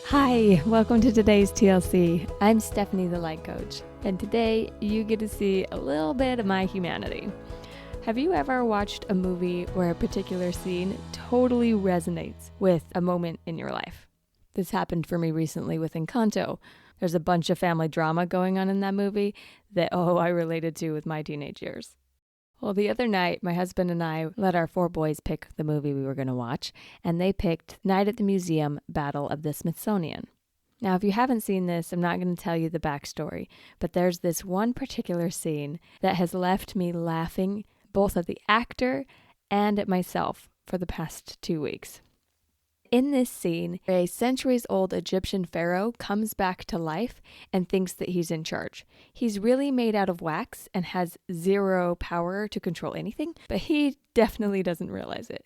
Hi, welcome to today's TLC. I'm Stephanie, the Light Coach, and today you get to see a little bit of my humanity. Have you ever watched a movie where a particular scene totally resonates with a moment in your life? This happened for me recently with Encanto. There's a bunch of family drama going on in that movie that, I related to with my teenage years. Well, the other night, my husband and I let our 4 boys pick the movie we were going to watch, and they picked Night at the Museum: Battle of the Smithsonian. Now, if you haven't seen this, I'm not going to tell you the backstory, but there's this one particular scene that has left me laughing both at the actor and at myself for the past 2 weeks. In this scene, a centuries-old Egyptian pharaoh comes back to life and thinks that he's in charge. He's really made out of wax and has zero power to control anything, but he definitely doesn't realize it.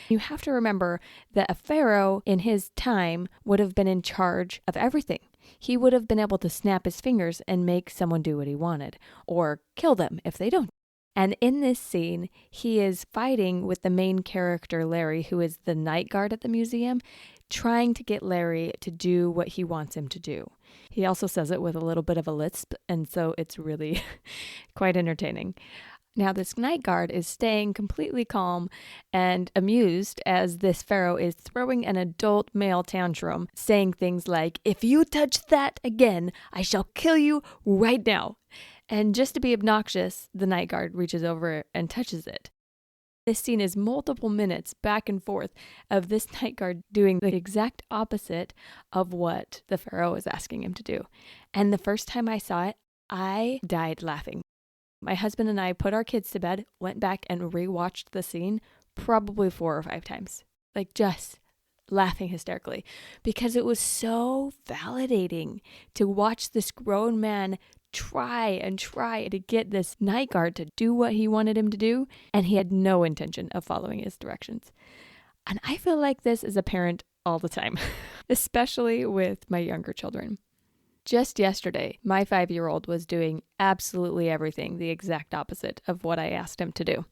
You have to remember that a pharaoh in his time would have been in charge of everything. He would have been able to snap his fingers and make someone do what he wanted, or kill them if they don't. And in this scene, he is fighting with the main character, Larry, who is the night guard at the museum, trying to get Larry to do what he wants him to do. He also says it with a little bit of a lisp, and so it's really quite entertaining. Now, this night guard is staying completely calm and amused as this pharaoh is throwing an adult male tantrum, saying things like, "If you touch that again, I shall kill you right now." And just to be obnoxious, the night guard reaches over and touches it. This scene is multiple minutes back and forth of this night guard doing the exact opposite of what the pharaoh is asking him to do. And the first time I saw it, I died laughing. My husband and I put our kids to bed, went back and rewatched the scene probably 4 or 5 times. Just laughing hysterically, because it was so validating to watch this grown man try to get this night guard to do what he wanted him to do, and he had no intention of following his directions. And I feel like this as a parent all the time, especially with my younger children. Just yesterday, my 5-year-old was doing absolutely everything the exact opposite of what I asked him to do.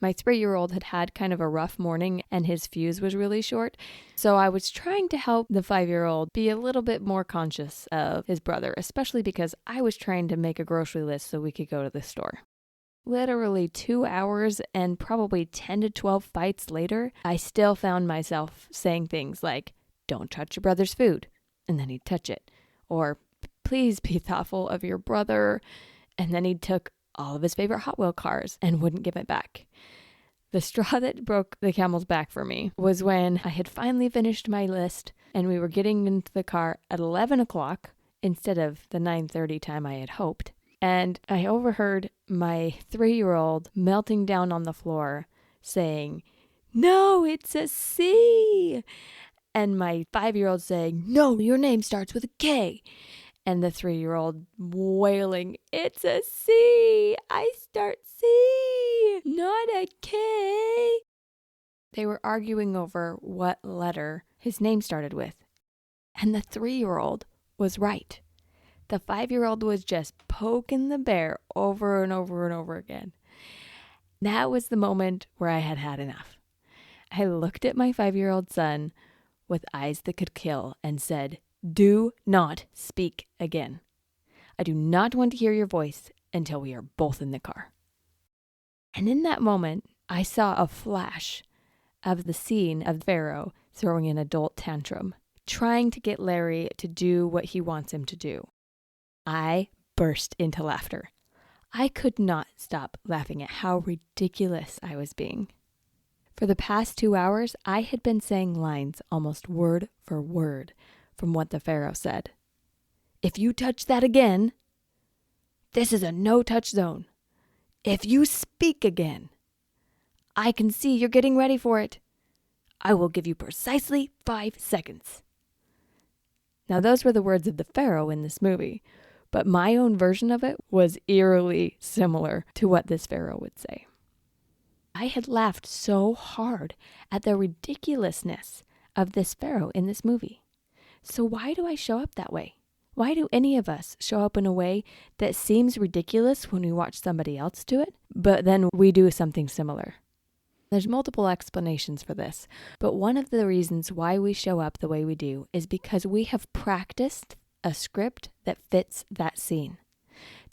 My 3-year-old had had kind of a rough morning and his fuse was really short, so I was trying to help the 5-year-old be a little bit more conscious of his brother, especially because I was trying to make a grocery list so we could go to the store. Literally 2 hours and probably 10 to 12 fights later, I still found myself saying things like, "Don't touch your brother's food," and then he'd touch it. Or, "Please be thoughtful of your brother," and then he took all of his favorite Hot Wheel cars and wouldn't give it back. The straw that broke the camel's back for me was when I had finally finished my list and we were getting into the car at 11 o'clock instead of the 9:30 time I had hoped. And I overheard my 3-year-old melting down on the floor saying, "No, it's a C." And my 5-year-old saying, "No, your name starts with a K." And the 3-year-old wailing, "It's a C. I start C, not a K." They were arguing over what letter his name started with. And the 3-year-old was right. The 5-year-old was just poking the bear over and over and over again. That was the moment where I had had enough. I looked at my 5-year-old son with eyes that could kill and said, "Do not speak again. I do not want to hear your voice until we are both in the car." And in that moment, I saw a flash of the scene of Pharaoh throwing an adult tantrum, trying to get Larry to do what he wants him to do. I burst into laughter. I could not stop laughing at how ridiculous I was being. For the past 2 hours, I had been saying lines almost word for word from what the pharaoh said. "If you touch that again, this is a no-touch zone. If you speak again, I can see you're getting ready for it. I will give you precisely 5 seconds. Now, those were the words of the pharaoh in this movie, but my own version of it was eerily similar to what this pharaoh would say. I had laughed so hard at the ridiculousness of this pharaoh in this movie. So why do I show up that way? Why do any of us show up in a way that seems ridiculous when we watch somebody else do it, but then we do something similar? There's multiple explanations for this, but one of the reasons why we show up the way we do is because we have practiced a script that fits that scene.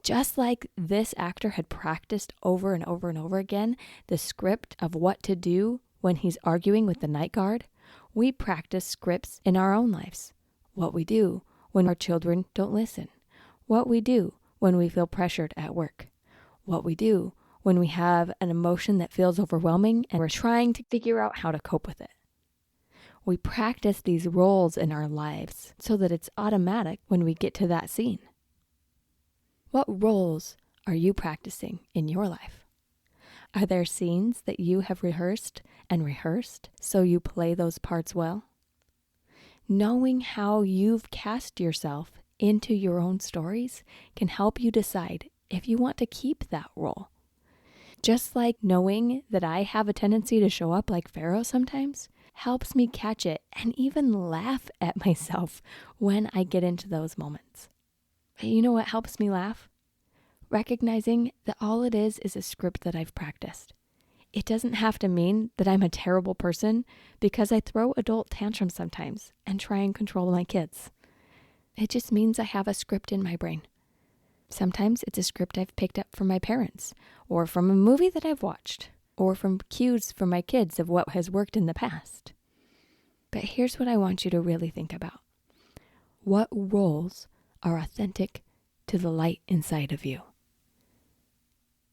Just like this actor had practiced over and over and over again the script of what to do when he's arguing with the night guard, we practice scripts in our own lives. What we do when our children don't listen. What we do when we feel pressured at work. What we do when we have an emotion that feels overwhelming and we're trying to figure out how to cope with it. We practice these roles in our lives so that it's automatic when we get to that scene. What roles are you practicing in your life? Are there scenes that you have rehearsed so you play those parts well? Knowing how you've cast yourself into your own stories can help you decide if you want to keep that role. Just like knowing that I have a tendency to show up like Pharaoh sometimes helps me catch it and even laugh at myself when I get into those moments. You know what helps me laugh? Recognizing that all it is a script that I've practiced. It doesn't have to mean that I'm a terrible person because I throw adult tantrums sometimes and try and control my kids. It just means I have a script in my brain. Sometimes it's a script I've picked up from my parents, or from a movie that I've watched, or from cues from my kids of what has worked in the past. But here's what I want you to really think about. What roles are authentic to the light inside of you?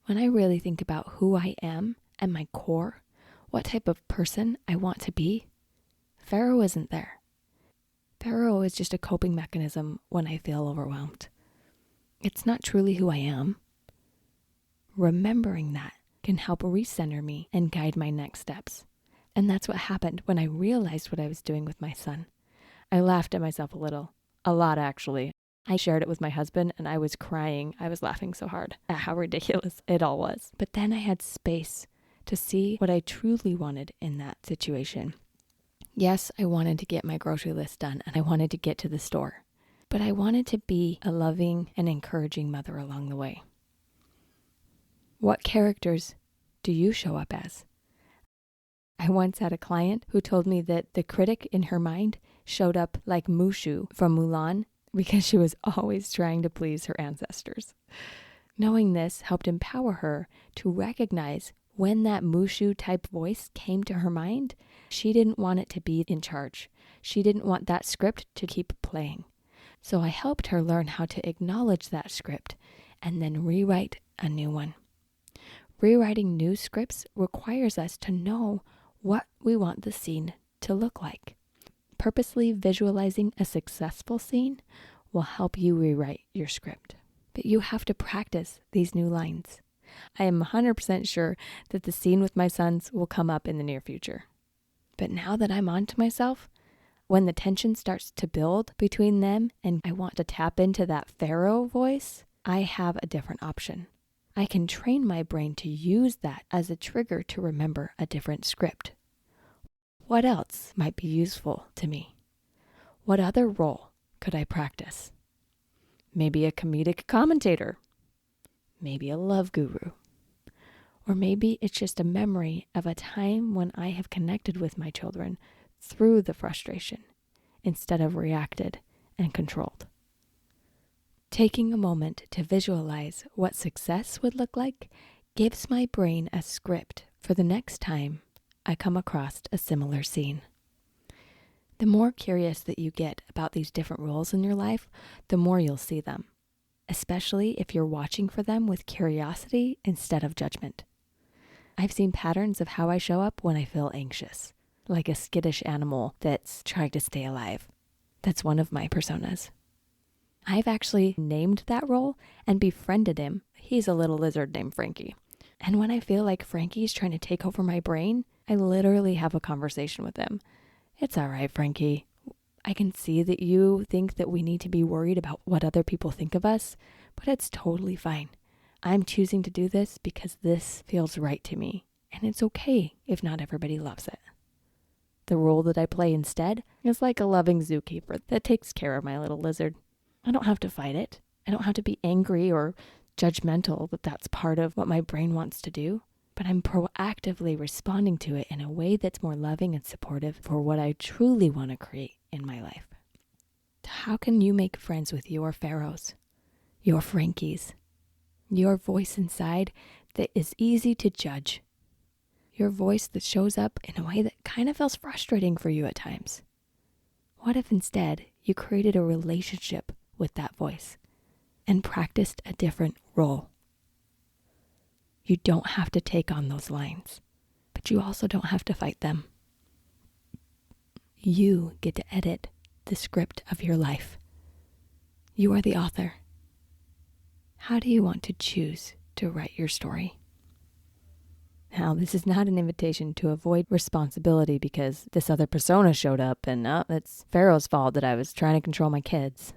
When I really think about who I am and my core, what type of person I want to be, Pharaoh isn't there. Pharaoh is just a coping mechanism when I feel overwhelmed. It's not truly who I am. Remembering that can help recenter me and guide my next steps. And that's what happened when I realized what I was doing with my son. I laughed at myself a lot actually. I shared it with my husband and I was crying. I was laughing so hard at how ridiculous it all was. But then I had space to see what I truly wanted in that situation. Yes, I wanted to get my grocery list done and I wanted to get to the store. But I wanted to be a loving and encouraging mother along the way. What characters do you show up as? I once had a client who told me that the critic in her mind showed up like Mushu from Mulan because she was always trying to please her ancestors. Knowing this helped empower her to recognize when that Mushu type voice came to her mind, she didn't want it to be in charge. She didn't want that script to keep playing. So I helped her learn how to acknowledge that script and then rewrite a new one. Rewriting new scripts requires us to know what we want the scene to look like. Purposely visualizing a successful scene will help you rewrite your script. But you have to practice these new lines. I am 100% sure that the scene with my sons will come up in the near future. But now that I'm on to myself, when the tension starts to build between them and I want to tap into that Pharaoh voice, I have a different option. I can train my brain to use that as a trigger to remember a different script. What else might be useful to me? What other role could I practice? Maybe a comedic commentator. Maybe a love guru. Or maybe it's just a memory of a time when I have connected with my children through the frustration instead of reacted and controlled. Taking a moment to visualize what success would look like gives my brain a script for the next time I come across a similar scene. The more curious that you get about these different roles in your life, the more you'll see them, especially if you're watching for them with curiosity instead of judgment. I've seen patterns of how I show up when I feel anxious, like a skittish animal that's trying to stay alive. That's one of my personas. I've actually named that role and befriended him. He's a little lizard named Frankie. And when I feel like Frankie's trying to take over my brain, I literally have a conversation with him. It's all right, Frankie. I can see that you think that we need to be worried about what other people think of us, but it's totally fine. I'm choosing to do this because this feels right to me, and it's okay if not everybody loves it. The role that I play instead is like a loving zookeeper that takes care of my little lizard. I don't have to fight it. I don't have to be angry or judgmental that that's part of what my brain wants to do. but I'm proactively responding to it in a way that's more loving and supportive for what I truly want to create in my life. How can you make friends with your pharaohs, your Frankies, your voice inside that is easy to judge, your voice that shows up in a way that kind of feels frustrating for you at times? What if instead you created a relationship with that voice and practiced a different role? You don't have to take on those lines, but you also don't have to fight them. You get to edit the script of your life. You are the author. How do you want to choose to write your story? Now, this is not an invitation to avoid responsibility because this other persona showed up and it's Pharaoh's fault that I was trying to control my kids.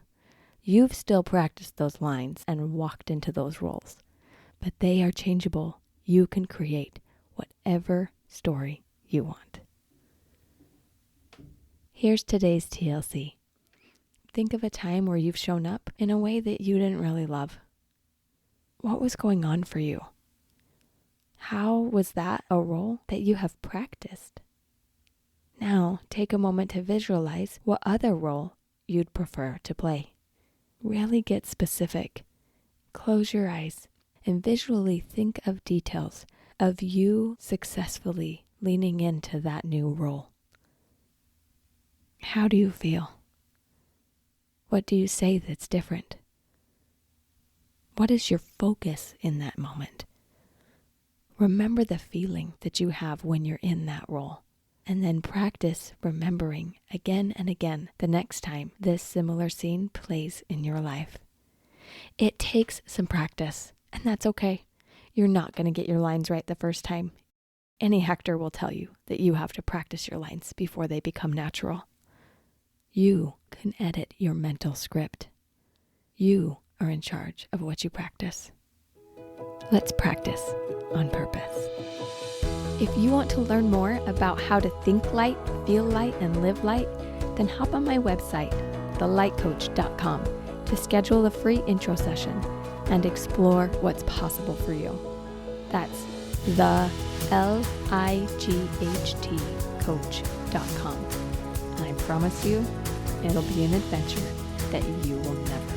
You've still practiced those lines and walked into those roles, but they are changeable. You can create whatever story you want. Here's today's TLC. Think of a time where you've shown up in a way that you didn't really love. What was going on for you? How was that a role that you have practiced? Now, take a moment to visualize what other role you'd prefer to play. Really get specific. Close your eyes and visually think of details of you successfully leaning into that new role. How do you feel? What do you say that's different? What is your focus in that moment? Remember the feeling that you have when you're in that role, and then practice remembering again and again the next time this similar scene plays in your life. It takes some practice, and that's okay. You're not going to get your lines right the first time. Any actor will tell you that you have to practice your lines before they become natural. You can edit your mental script. You are in charge of what you practice. Let's practice on purpose. If you want to learn more about how to think light, feel light, and live light, then hop on my website, thelightcoach.com, to schedule a free intro session and explore what's possible for you. That's the LIGHT coach.com. And I promise you, it'll be an adventure that you will never